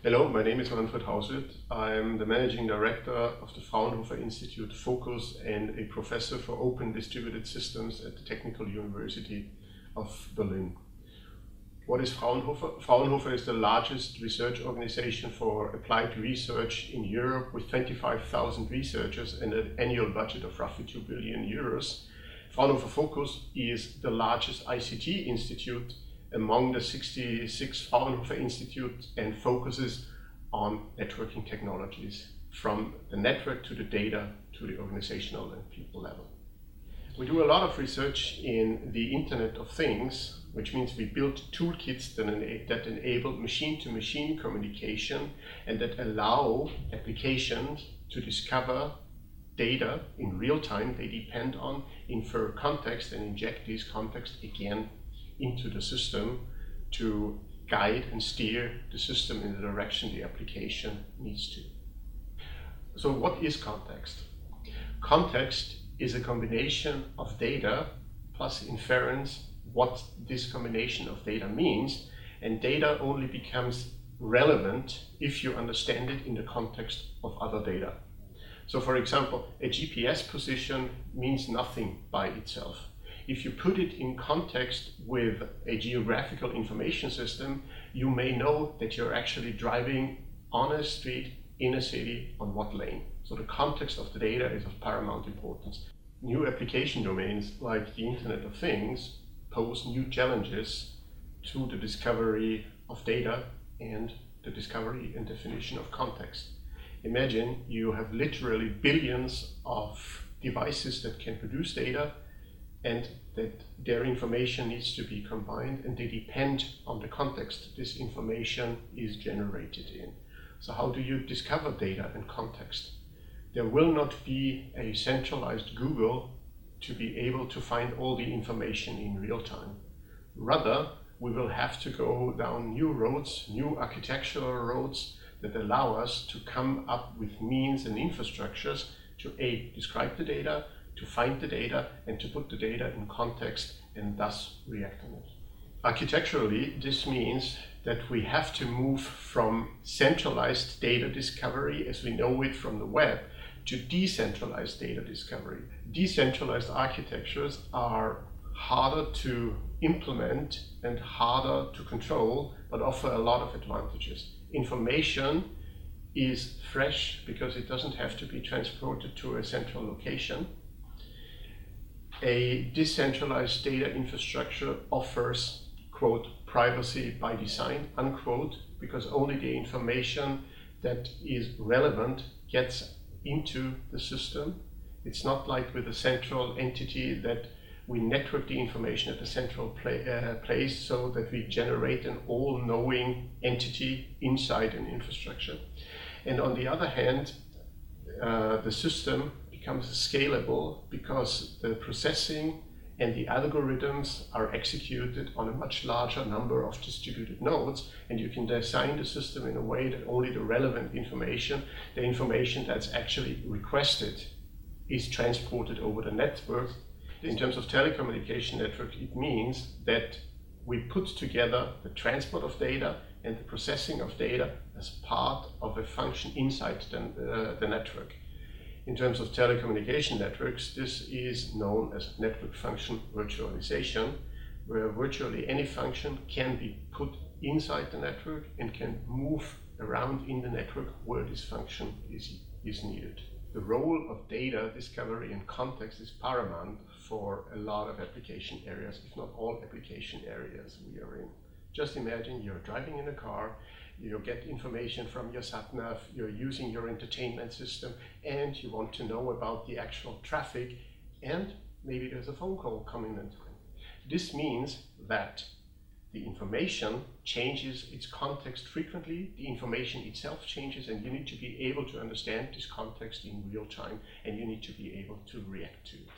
Hello, my name is Manfred Hauswirth. I'm the Managing Director of the Fraunhofer Institute FOKUS and a Professor for Open Distributed Systems at the Technical University of Berlin. What is Fraunhofer? Fraunhofer is the largest research organization for applied research in Europe with 25,000 researchers and an annual budget of roughly 2 billion euros. Fraunhofer FOKUS is the largest ICT institute among the 66 Fraunhofer Institute and focuses on networking technologies from the network to the data to the organizational and people level. We do a lot of research in the Internet of Things, which means we build toolkits that enable machine-to-machine communication and that allow applications to discover data in real time they depend on, infer context, and inject these context again into the system to guide and steer the system in the direction the application needs to. So what is context? Context is a combination of data plus inference, what this combination of data means, and data only becomes relevant if you understand it in the context of other data. So for example, a GPS position means nothing by itself. If you put it in context with a geographical information system, you may know that you're actually driving on a street in a city on what lane. So the context of the data is of paramount importance. New application domains like the Internet of Things pose new challenges to the discovery of data and the discovery and definition of context. Imagine you have literally billions of devices that can produce data, and that their information needs to be combined, and they depend on the context this information is generated in. So how do you discover data and context? There will not be a centralized Google to be able to find all the information in real time. Rather, we will have to go down new roads, new architectural roads that allow us to come up with means and infrastructures to A, describe the data, to find the data, and to put the data in context and thus react on it. Architecturally, this means that we have to move from centralized data discovery as we know it from the web to decentralized data discovery. Decentralized architectures are harder to implement and harder to control, but offer a lot of advantages. Information is fresh because it doesn't have to be transported to a central location. A decentralized data infrastructure offers, quote, privacy by design, unquote, because only the information that is relevant gets into the system. It's not like with a central entity that we network the information at the central place so that we generate an all-knowing entity inside an infrastructure. And on the other hand, the system becomes scalable because the processing and the algorithms are executed on a much larger number of distributed nodes, and you can design the system in a way that only the relevant information, the information that's actually requested, is transported over the network. In terms of telecommunication network, it means that we put together the transport of data and the processing of data as part of a function inside the network. In terms of telecommunication networks, this is known as network function virtualization, where virtually any function can be put inside the network and can move around in the network where this function is needed. The role of data discovery and context is paramount for a lot of application areas, if not all application areas we are in. Just imagine you're driving in a car, you get information from your sat-nav, you're using your entertainment system, and you want to know about the actual traffic, and maybe there's a phone call coming in. This means that the information changes its context frequently, the information itself changes, and you need to be able to understand this context in real time, and you need to be able to react to it.